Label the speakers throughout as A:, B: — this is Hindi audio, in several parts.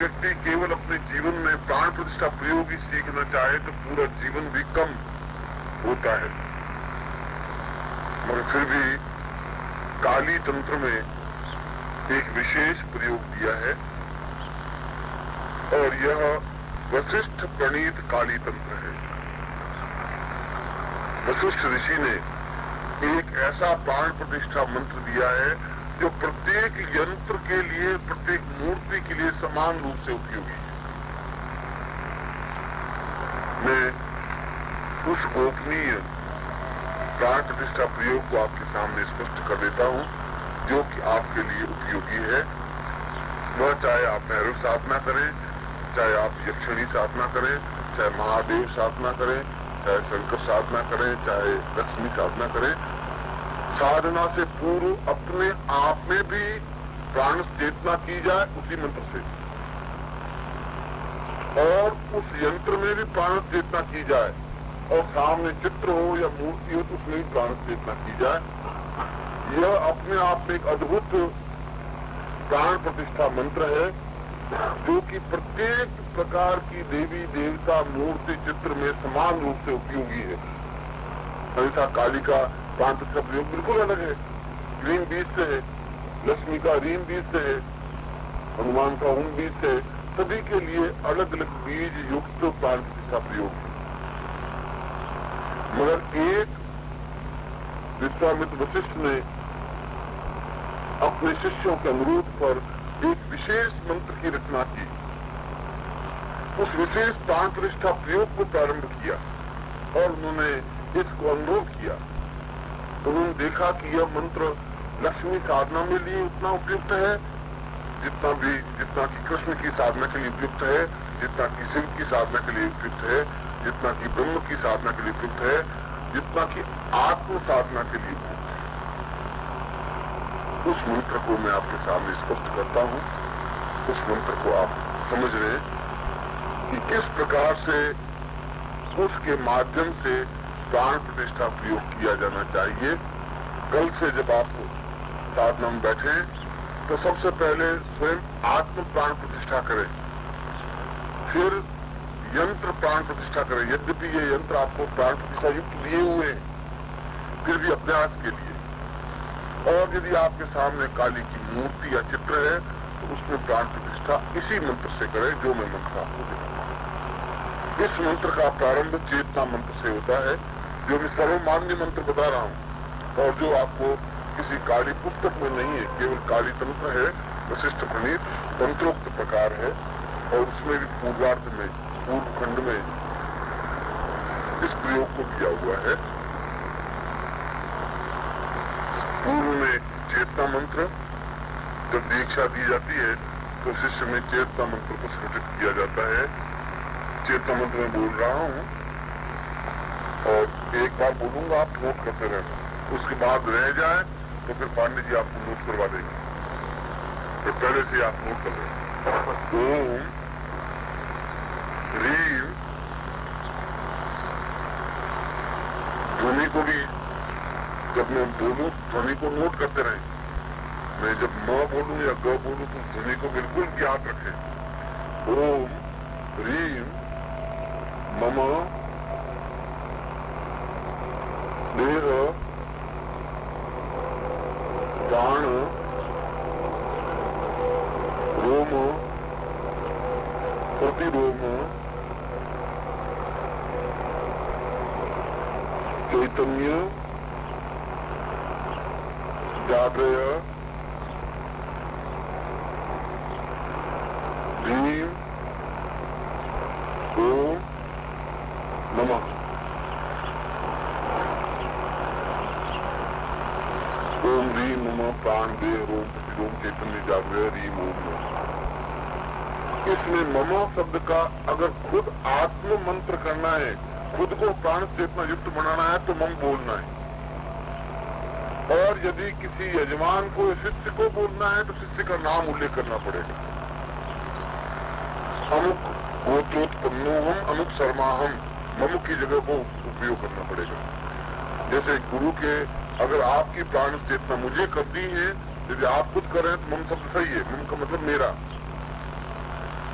A: व्यक्ति केवल अपने जीवन में प्राण प्रतिष्ठा प्रयोग ही सीखना चाहे तो पूरा जीवन भी कम होता है। मगर फिर भी काली तंत्र में एक विशेष प्रयोग दिया है और यह वशिष्ठ प्रणीत काली तंत्र है। वशिष्ठ ऋषि ने एक ऐसा प्राण प्रतिष्ठा मंत्र दिया है जो प्रत्येक यंत्र के लिए, प्रत्येक मूर्ति के लिए समान रूप से उपयोगी है। मैं उस गोपनीय प्राण प्रतिष्ठा प्रयोग को आपके सामने स्पष्ट कर देता हूं जो कि आपके लिए उपयोगी है। वह चाहे आप भैरव साधना करें, चाहे आप यक्षिणी साधना करें, चाहे महादेव साधना करें, चाहे शंकर साधना करें, चाहे लक्ष्मी साधना करें, साधना से पूर्व अपने आप में भी प्राण चेतना की जाए उसी मंत्र से, और उस यंत्र में भी प्राण चेतना की जाए, और सामने चित्र हो या मूर्ति हो तो उसमें भी प्राण चेतना की जाए। यह अपने आप में एक अद्भुत प्राण प्रतिष्ठा मंत्र है जो कि प्रत्येक प्रकार की देवी देवता मूर्ति चित्र में समान रूप से उपयोगी है। ऐसा काली का प्राण प्रतिष्ठा प्रयोग बिल्कुल अलग है, रीम बीज से है, लक्ष्मी का रीम बीज से है, हनुमान का ऊन बीज से है। सभी के लिए अलग अलग बीज युक्त प्राण प्रतिष्ठा प्रयोग है। मगर एक विश्वामित्र वशिष्ठ ने अपने शिष्यों के अनुरोध पर एक विशेष मंत्र की रचना की, उस विशेष प्राण प्रतिष्ठा प्रयोग को प्रारंभ किया और उन्होंने इसको अनुभव किया। उन्होंने देखा कि यह मंत्र लक्ष्मी साधना में लिए उतना उपयुक्त है जितना कि कृष्ण की साधना के लिए उपयुक्त है, जितना कि शिव की साधना के लिए उपयुक्त है, जितना कि ब्रह्म की साधना के लिए उपयुक्त है, जितना कि आत्म साधना के लिए उपयुक्त है। उस मंत्र को मैं आपके सामने स्पष्ट करता हूँ। उस मंत्र को आप समझ रहे हैं कि किस प्रकार से उसके माध्यम से प्राण प्रतिष्ठा प्रयोग किया जाना चाहिए। कल से जब आप साधना में बैठे तो सबसे पहले स्वयं आत्म प्राण प्रतिष्ठा करें, फिर यंत्र प्राण प्रतिष्ठा करें। यद्यपि ये यंत्र आपको प्राण प्रतिष्ठा युक्त दिए हुए हैं, फिर भी अभ्यास के लिए। और यदि आपके सामने काली की मूर्ति या चित्र है तो उसमें प्राण प्रतिष्ठा इसी मंत्र से करें जो मैं मंत्र आपको देता। इस मंत्र का प्रारंभ चेतना मंत्र से होता है जो मैं सर्वमान्य मंत्र बता रहा हूँ और जो आपको किसी काली पुस्तक में नहीं है, केवल काली तंत्र है, वशिष्ठ प्रणीत तंत्रोक्त प्रकार है। और उसमें भी पूर्वार्ध में, पूर्व खंड में इस प्रयोग को किया हुआ है। पूर्व में चेतना मंत्र, जब दीक्षा दी जाती है तो शिष्य में चेतना मंत्र को स्फुटित किया जाता है। चेतना मंत्र में बोल रहा हूँ और एक बार बोलूंगा, आप नोट करते रहना। उसके बाद रह जाए तो फिर पांडे जी आपको नोट करवा देंगे, तो पहले से आप नोट कर लें। ओम ह्रीम, ध्वनि को भी जब मैं बोलूं ध्वनि को नोट करते रहें। मैं जब म बोलूं या ग बोलूं तो ध्वनि को बिल्कुल याद रखें। ओम ह्रीम मम देह प्राण रोम प्रतिरोम चैतन्य जागृय भीम ओम नमः। ओम रीम नमः प्राण दे रोम प्रतिरोम चैतन्य जागृय रीम ओम नमः। इसमें मम शब्द का अगर खुद आत्म मंत्र करना है, खुद को प्राण चेतना युक्त बनाना है तो मम बोलना है। और यदि किसी यजमान को, शिष्य को बोलना है तो शिष्य का नाम उल्लेख करना पड़ेगा। अमुक गोत्रोत्पन्नो हम, अमुक शर्मा हम, मम की जगह को उपयोग करना पड़ेगा। जैसे गुरु के, अगर आपकी प्राण चेतना मुझे करती है, यदि आप खुद करें तो मम शब्द सही है, मम का मतलब मेरा।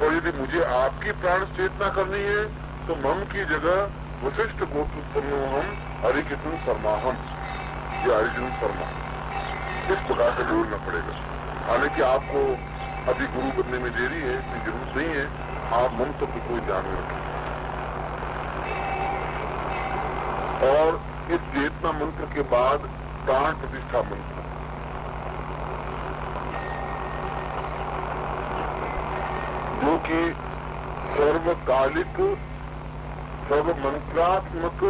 A: और यदि मुझे आपकी प्राण चेतना करनी है तो मम की जगह वशिष्ठ गोत्र हम हरिकिशन शर्माहम या हरिजन शर्मा इस प्रकार से बोलना पड़ेगा। हालांकि आपको अभी गुरु बनने में देरी है, इतनी जरूरत नहीं है, आप मम शब्द को ध्यान में रखें। और इस चेतना मंत्र के बाद प्राण प्रतिष्ठा मंत्र, जो कि सर्वकालिक सर्वमंत्रात्मक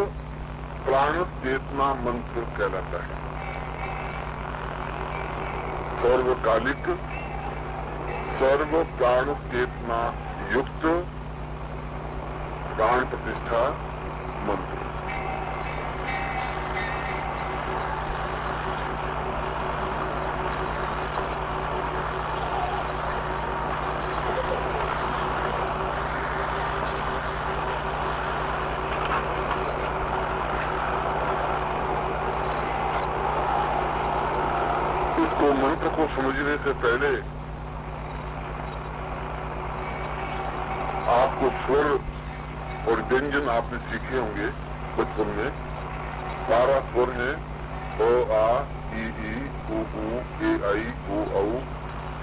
A: प्राण चेतना मंत्र कहलाता है। सर्वकालिक सर्व प्राण चेतना युक्त प्राण प्रतिष्ठा मंत्र। इसको मंत्र को समझने से पहले आपको स्वर और व्यंजन आपने सीखे होंगे बचपन में। 12 स्वर हैं, अ आ ई उ ए आई ओ औ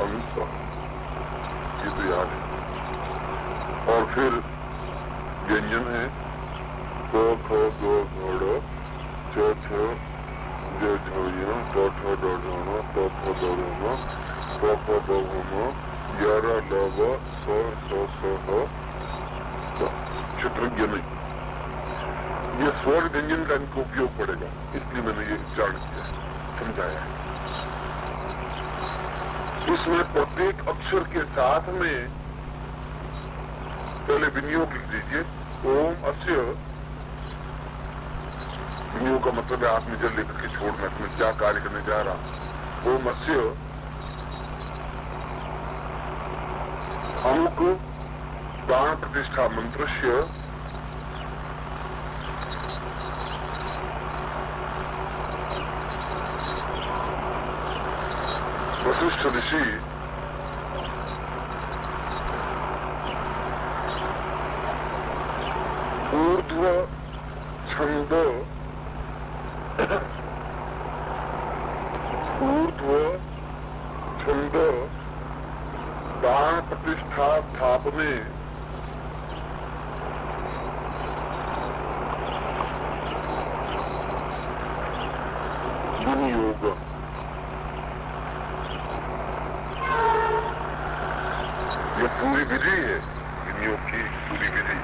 A: अंस, ये तो याद है। और फिर व्यंजन है क ख ग घ ड़ च छ ज झ य ट ठ ड ढ ण प फ द ढ़ म प फ ब भ म य र ल व स स ह चित्रज्ञ नहीं। ये स्वर व्यंजन का इनको उपयोग पड़ेगा, इसलिए मैंने ये उच्चारण किया, समझाया है। इसमें प्रत्येक अक्षर के साथ में पहले विनियोग लिख दीजिए। ओम अस्य, विनियोग का मतलब है आपने जल लेकर के छोड़ना, इसमें क्या कार्य करने जा रहा। ओम अस्य अमुक प्राण प्रतिष्ठा मंत्रस्य वशिष्ठ ऋषि ऊर्ध्व छंद प्राण प्रतिष्ठा स्थापने विनियोग, ये पूरी विधि है, विनियोग की पूरी विधि।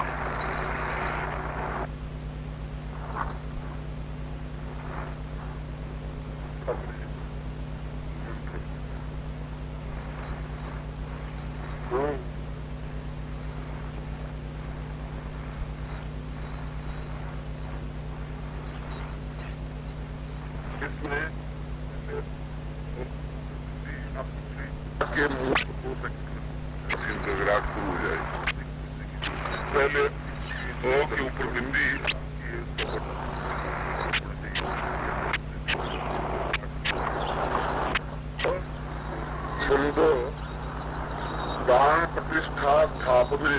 A: इसमें के मुंह को विराट शुरू हो जाएगी। पहले ओ के ऊपर बिंदी, छंद प्राण प्रतिष्ठा स्थापने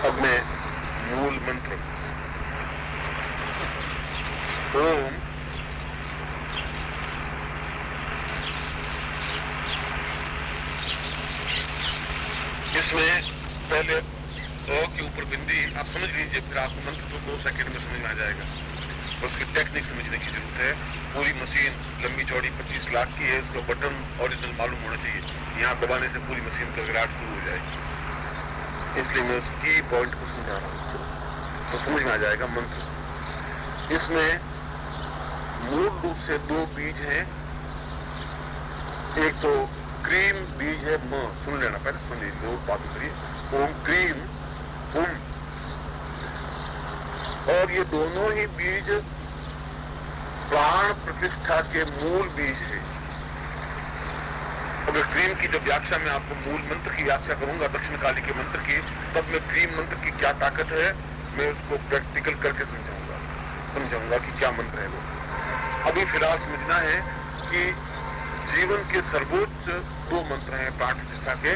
A: अब मैं मूल मंत्र ओम इसमें पहले ओ के ऊपर बिंदी आप समझ लीजिए, फिर आपको मंत्र तो 2 सेकंड में समझ में आ जाएगा। उसकी टेक्निक समझने की जरूरत है। पूरी मशीन लंबी चौड़ी 25 लाख की है, उसका बटन ओरिजिनल मालूम होना चाहिए। यहाँ दबाने से पूरी मशीन का विराट शुरू हो जाएगी, इसलिए मैं उस की पॉइंट को समझा रहा हूँ, तो समझ में आ जाएगा मंत्र। इसमें मूल रूप से 2 बीज हैं। एक तो क्रीम बीज है, म, सुन लेना, पहले सुन लीजिए, और बात करिए। ओम क्रीम हुम, और ये दोनों ही बीज प्राण प्रतिष्ठा के मूल बीज है। अगर क्रीम की जब व्याख्या में आपको मूल मंत्र की व्याख्या करूंगा दक्षिण काली के मंत्र की, तब मैं क्रीम मंत्र की क्या ताकत है मैं उसको प्रैक्टिकल करके समझाऊंगा कि क्या मंत्र है वो। अभी फिलहाल समझना है कि जीवन के सर्वोच्च दो मंत्र हैं प्राण प्रतिष्ठा के,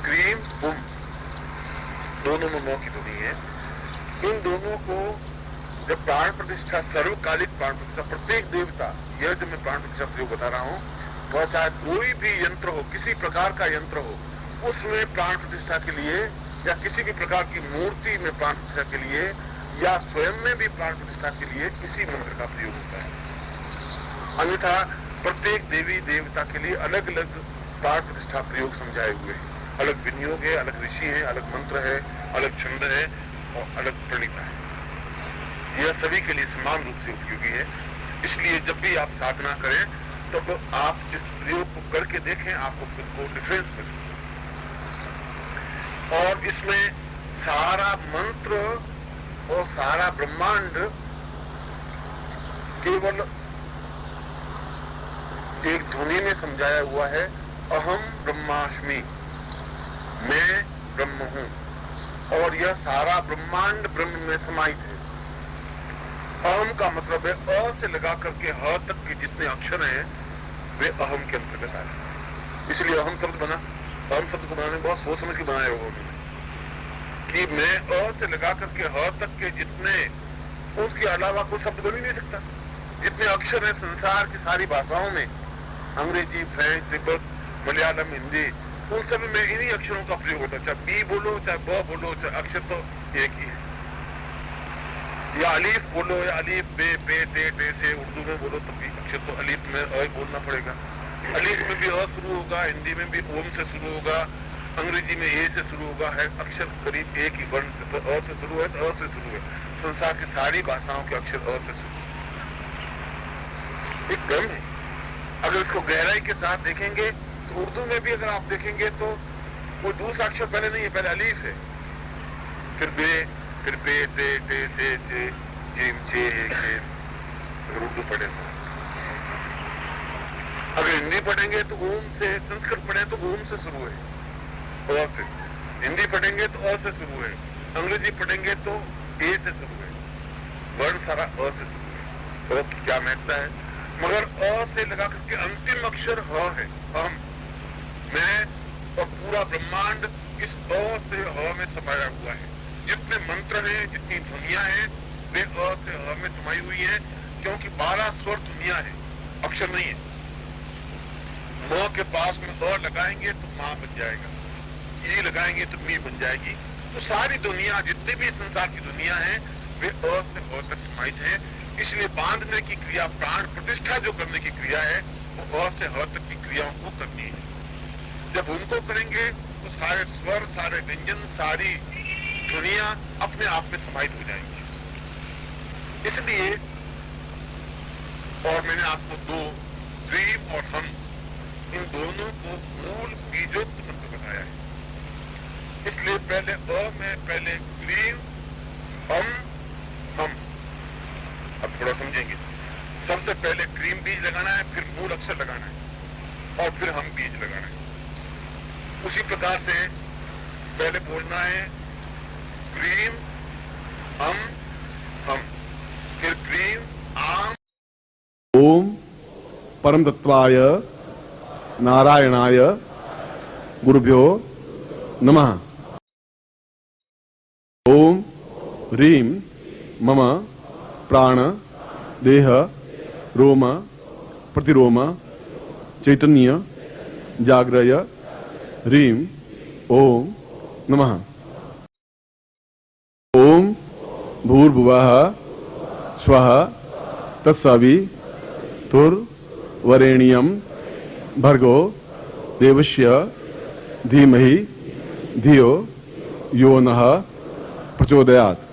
A: क्रीम बुम, दोनों में नौ की ध्वनि है। इन दोनों को जब प्राण प्रतिष्ठा, सर्वकालिक प्राण प्रतिष्ठा, प्रत्येक देवता, यह जो मैं प्राण प्रतिष्ठा प्रयोग बता रहा हूं, वह चाहे कोई भी यंत्र हो, किसी प्रकार का यंत्र हो, उसमें प्राण प्रतिष्ठा के लिए या किसी भी प्रकार की मूर्ति में प्राण प्रतिष्ठा के लिए या स्वयं में भी प्राण प्रतिष्ठा के लिए इसी मंत्र का प्रयोग होता है। अन्यथा प्रत्येक देवी देवता के लिए अलग अलग प्राण प्रतिष्ठा प्रयोग समझाए हुए हैं, अलग विनियोग है, अलग ऋषि है, अलग मंत्र है, अलग छंद है और अलग प्रणीता है। यह सभी के लिए समान रूप से उपयोगी है। इसलिए जब भी आप साधना करें तब आप इस प्रयोग को करके देखें, आपको खुद को डिफरेंस मिले। और इसमें सारा मंत्र और सारा ब्रह्मांड केवल एक ध्वनि में समझाया हुआ है, अहम ब्रह्मास्मि, मैं ब्रह्म हूं। और यह सारा ब्रह्मांड ब्रह्म में समाहित है। अहम का मतलब है अ से लगा करके ह तक के जितने अक्षर हैं वे अहम के अंतर्गत आए। इसलिए अहम शब्द बना। अहम शब्द को बनाने बहुत सोच समझ के बनाया होगा उन्होंने कि मैं अ से लगा करके ह तक के जितने, उसके अलावा कोई शब्द बन ही नहीं सकता। जितने अक्षर हैं संसार की सारी भाषाओं में, अंग्रेजी, फ्रेंच, तिब्बत, मलयालम, हिंदी, उन सब में इन्हीं अक्षरों का प्रयोग होता है। चाहे बी बोलो, चाहे ब बोलो, चाहे अक्षर तो एक ही है। या अलीफ बोलो या अलीफ बे पे टे टे से उर्दू में बोलो तब भी अक्षर तो अलीफ में अ बोलना पड़ेगा। अलीफ में भी अ शुरू होगा, हिंदी में भी ओम से शुरू होगा, अंग्रेजी में ए से शुरू होगा। है अक्षर करीब एक ही वर्ण से, तो अ से शुरू है तो अ से शुरू है। संसार की सारी भाषाओं के अक्षर अ से शुरू है। एक क्रम है। अगर इसको गहराई के साथ देखेंगे तो उर्दू में भी अगर आप देखेंगे तो वो दूसरा अक्षर पहले नहीं है, पहले अलीफ है, फिर बे, फिर पे टे टे से जिम चे के। उर्दू पढ़े तो अगर हिंदी पढ़ेंगे तो ओम से, संस्कृत पढ़े तो ओम से शुरू है अ से, हिंदी पढ़ेंगे तो अ से शुरू है, अंग्रेजी पढ़ेंगे तो ए से शुरू है। वर्ण सारा अ से शुरू है। अ की क्या महत्ता है, मगर अ से लगा करके अंतिम अक्षर ह है, हम, मैं और पूरा ब्रह्मांड इस अ से ह में समाया हुआ है। जितने मंत्र हैं, जितनी ध्वनिया है, वे अ से ह में समाई हुई है, क्योंकि 12 स्वर ध्वनिया है, अक्षर नहीं है। म के पास में अ लगाएंगे तो मां बन जाएगा, ई लगाएंगे तो मी बन जाएगी। तो सारी दुनिया, जितने भी संसार की दुनिया है, वे अ से ह तक समाहित है। इसलिए बांधने की क्रिया, प्राण प्रतिष्ठा जो करने की क्रिया है, वो अ से ह तक की क्रियाओं को करनी है। जब उनको करेंगे तो सारे स्वर, सारे व्यंजन, सारी दुनिया अपने आप में समाहित हो जाएंगी। इसलिए, और मैंने आपको दो, क्रीम और हम, इन दोनों को मूल बीजोक्त मंत्र बताया है। इसलिए पहले अ में पहले क्रीम, हम। अब थोड़ा समझेंगे। सबसे पहले क्रीम बीज लगाना है, फिर मूल अक्षर लगाना है और फिर हम बीज लगाना है। उसी प्रकार से पहले बोलना है क्रीम, हम, फिर क्रीम, आम।
B: ओम परम तत्वाय नारायणाय गुरुभ्यो नमः। ओम ह्रीं मम प्राण देह रोम प्रतिरोम चैतन्य जाग्रय ह्रीं ओम नमः। ओम भूर्भुवः स्वः तत्सवितुर्वरेण्यं भर्गो देवस्य धीमहि धियो यो नः प्रचोदयात्।